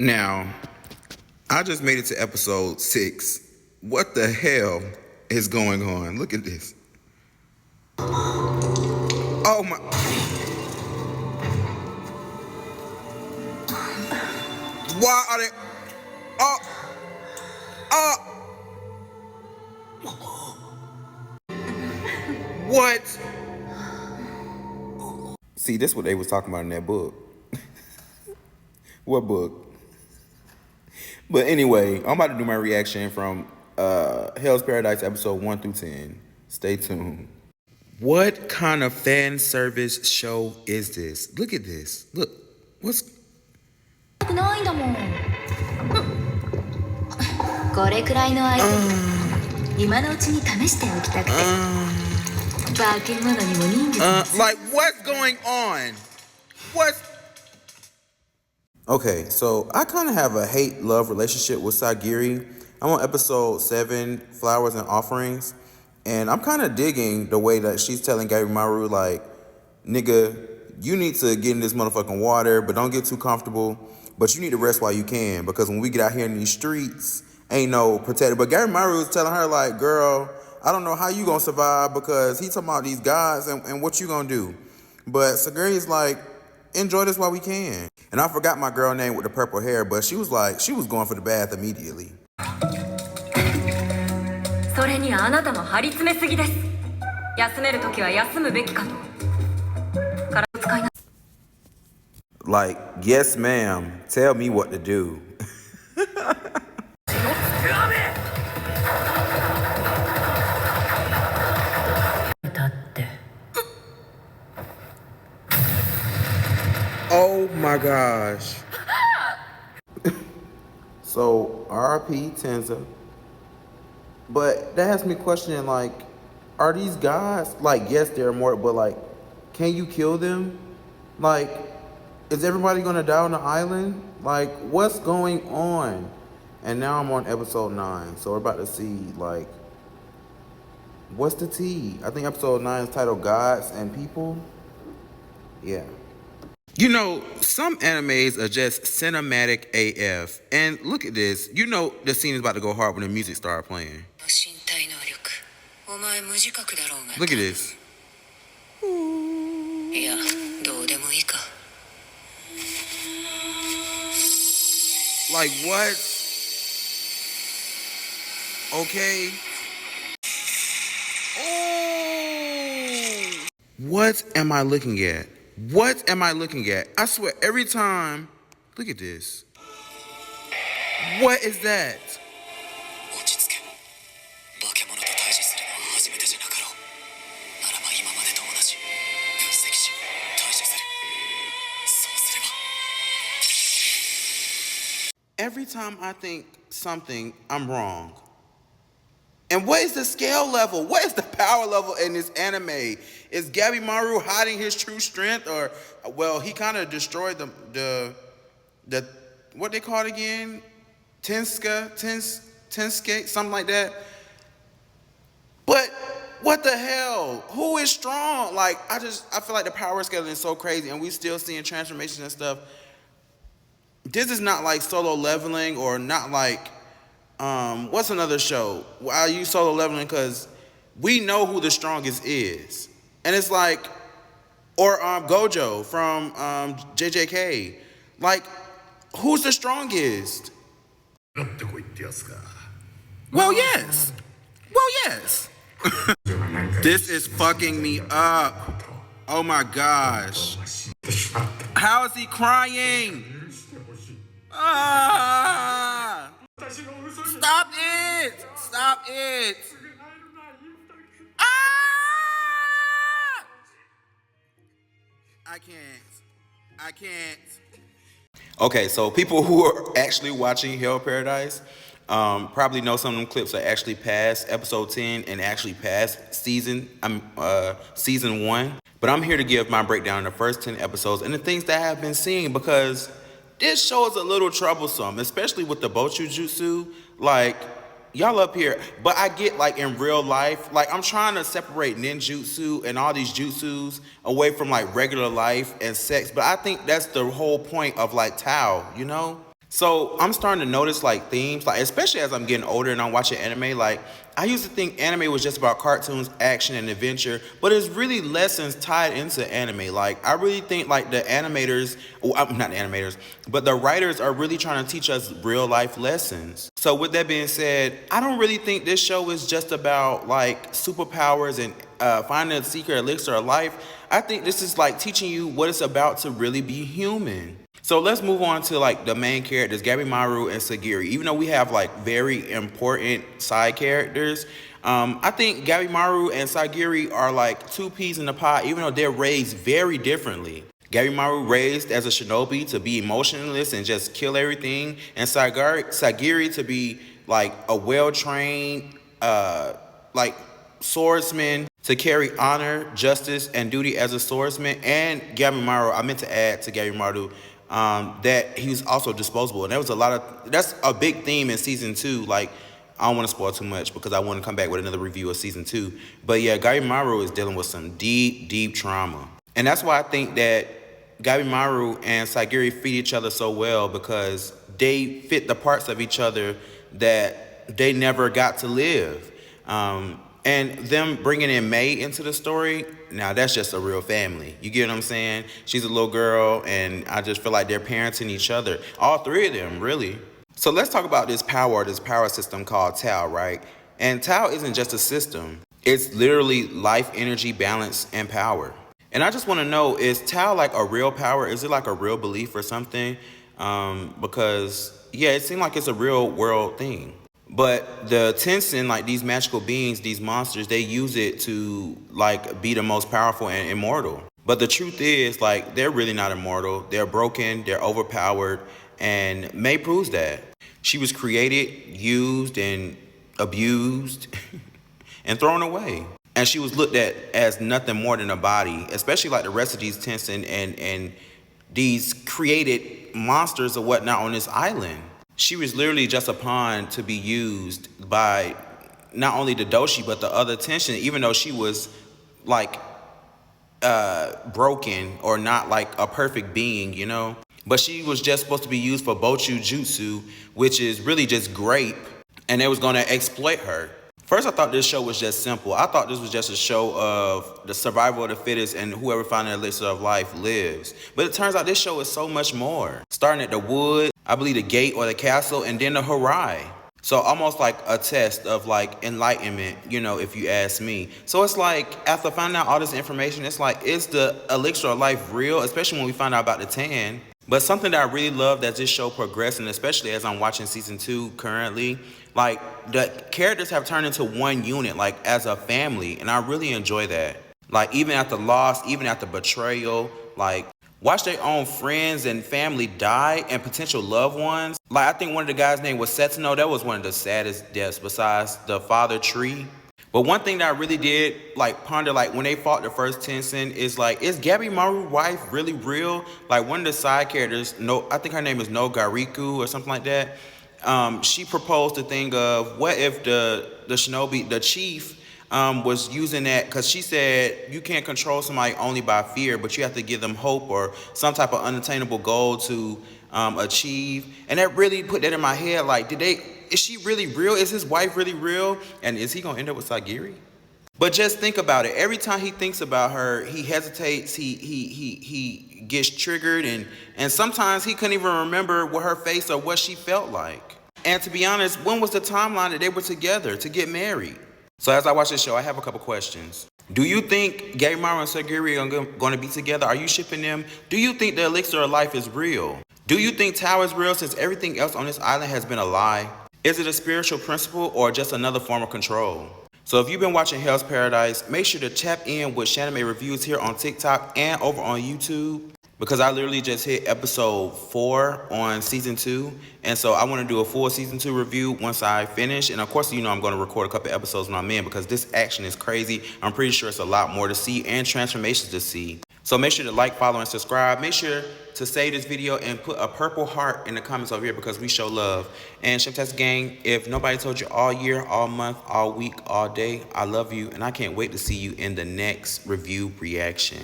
Now, I just made it to episode 6. What the hell is going on? Look at this. Oh my. Why are they? What? See, this is what they was talking about in that book. What book? But anyway, I'm about to do my reaction from Hell's Paradise episode 1 through 10. Stay tuned. What kind of fan service show is this? Look at this. Look. What's... ないんだもん。これくらいの相手、今のうちに試しておきたくて。化け物にも忍術。Like, what's going on? What's... Okay, so I kind of have a hate-love relationship with Sagiri. I'm on episode 7, Flowers and Offerings, and I'm kind of digging the way that she's telling Gabimaru, like, nigga, you need to get in this motherfucking water, but don't get too comfortable, but you need to rest while you can, because when we get out here in these streets, ain't no protector. But Gabimaru is telling her, like, girl, I don't know how you gonna survive, because he talking about these gods and what you gonna do. But Sagiri's like, enjoy this while we can. And I forgot my girl name with the purple hair, but she was like, she was going for the bath immediately. それにあなたも張り詰めすぎです。休めるときは休むべきかと。体を使いな。Like, yes, ma'am. Tell me what to do. Oh my gosh. So, RIP Tensen. But that has me questioning, like, are these guys, like, yes, they're immortal, but, like, can you kill them? Like, is everybody gonna die on the island? Like, what's going on? And now I'm on episode 9, so we're about to see, like, what's the tea? I think episode 9 is titled Gods and People. Yeah. You know, some animes are just cinematic AF. And look at this. You know the scene is about to go hard when the music starts playing. Look at this. Like, what? Okay. Oh! What am I looking at? What am I looking at? I swear, every time... Look at this. What is that? Every time I think something, I'm wrong. And what is the scale level? What is the power level in this anime? Is Gabimaru hiding his true strength, or, well, he kind of destroyed the what they call it again? Tensuke, something like that. But what the hell? Who is strong? Like, I feel like the power scaling is so crazy, and we still seeing transformations and stuff. This is not like Solo Leveling, or not like, what's another show? I use Solo Leveling because we know who the strongest is. And it's like, or Gojo from JJK. Like, who's the strongest? Well, yes. Well, yes. This is fucking me up. Oh my gosh. How is he crying? Ah! Stop it! Stop it! Ah! I can't. Okay, so people who are actually watching Hell Paradise probably know some of them clips are actually past episode 10 and actually past season 1. But I'm here to give my breakdown of the first 10 episodes and the things that I have been seeing, because this show is a little troublesome, especially with the Bochu Jutsu. Like, y'all up here, but I get, like, in real life, like, I'm trying to separate ninjutsu and all these jutsus away from, like, regular life and sex, but I think that's the whole point of, like, Tao, you know? So I'm starting to notice like themes, like especially as I'm getting older and I'm watching anime. Like I used to think anime was just about cartoons, action, and adventure, but it's really lessons tied into anime. Like I really think like the animators, well, not the animators, but the writers are really trying to teach us real life lessons. So with that being said, I don't really think this show is just about like superpowers and finding a secret elixir of life. I think this is like teaching you what it's about to really be human. So let's move on to like the main characters, Gabimaru and Sagiri. Even though we have like very important side characters, I think Gabimaru and Sagiri are like two peas in the pod, even though they're raised very differently. Gabimaru raised as a shinobi to be emotionless and just kill everything, and Sagiri to be like a well-trained, like swordsman to carry honor, justice, and duty as a swordsman. And Gabimaru, I meant to add to Gabimaru that he was also disposable, and there was that's a big theme in season 2. Like I don't want to spoil too much because I want to come back with another review of season 2. But yeah, Gabimaru is dealing with some deep trauma, and that's why I think that Gabimaru and Sagiri fit each other so well, because they fit the parts of each other that they never got to live. And them bringing in May into the story, now that's just a real family. You get what I'm saying? She's a little girl, and I just feel like they're parenting each other. All three of them, really. So let's talk about this power system called Tao, right? And Tao isn't just a system. It's literally life, energy, balance, and power. And I just want to know, is Tao like a real power? Is it like a real belief or something? Because, yeah, it seems like it's a real world thing. But the Tensen, like these magical beings, these monsters, they use it to like be the most powerful and immortal. But the truth is, like, they're really not immortal. They're broken, they're overpowered, and May proves that. She was created, used, and abused, and thrown away. And she was looked at as nothing more than a body, especially like the rest of these Tensen and these created monsters or whatnot on this island. She was literally just a pawn to be used by not only the Doshi, but the other Tension, even though she was like broken or not like a perfect being, you know? But she was just supposed to be used for Bochu Jutsu, which is really just grape, and they was gonna exploit her. First, I thought this show was just simple. I thought this was just a show of the survival of the fittest, and whoever found the elixir of life lives. But it turns out this show is so much more. Starting at the wood, I believe the gate or the castle, and then the Harai. So almost like a test of like enlightenment, you know, if you ask me. So it's like, after finding out all this information, it's like, is the elixir of life real? Especially when we find out about the tan. But something that I really love as this show progressed, and especially as I'm watching season 2 currently, like the characters have turned into one unit, like as a family, and I really enjoy that. Like even after loss, even after betrayal, like watch their own friends and family die and potential loved ones. Like I think one of the guys' name was Setsuno. That was one of the saddest deaths besides the father tree. But one thing that I really did like ponder, like when they fought the first Tensen, is like, is Gabimaru's wife really real? Like one of the side characters, no, I think her name is No Gariku or something like that. She proposed the thing of, what if the shinobi, the chief, was using that, because she said you can't control somebody only by fear, but you have to give them hope or some type of unattainable goal to achieve. And that really put that in my head, like, is she really real? Is his wife really real? And is he gonna end up with Sagiri? But just think about it. Every time he thinks about her, he hesitates, he gets triggered, and sometimes he couldn't even remember what her face or what she felt like. And to be honest, when was the timeline that they were together to get married? So as I watch this show, I have a couple questions. Do you think Gabimaru and Sagiri are going to be together? Are you shipping them? Do you think the elixir of life is real? Do you think Tao is real, since everything else on this island has been a lie? Is it a spiritual principle or just another form of control? So if you've been watching Hell's Paradise, make sure to tap in with Shaname Reviews here on TikTok and over on YouTube, because I literally just hit episode 4 on season 2. And so I want to do a full season 2 review once I finish. And of course, you know, I'm going to record a couple episodes when I'm in, because this action is crazy. I'm pretty sure it's a lot more to see and transformations to see. So make sure to like, follow, and subscribe. Make sure to save this video and put a purple heart in the comments over here, because we show love. And Shiptest Gang, if nobody told you all year, all month, all week, all day, I love you. And I can't wait to see you in the next review reaction.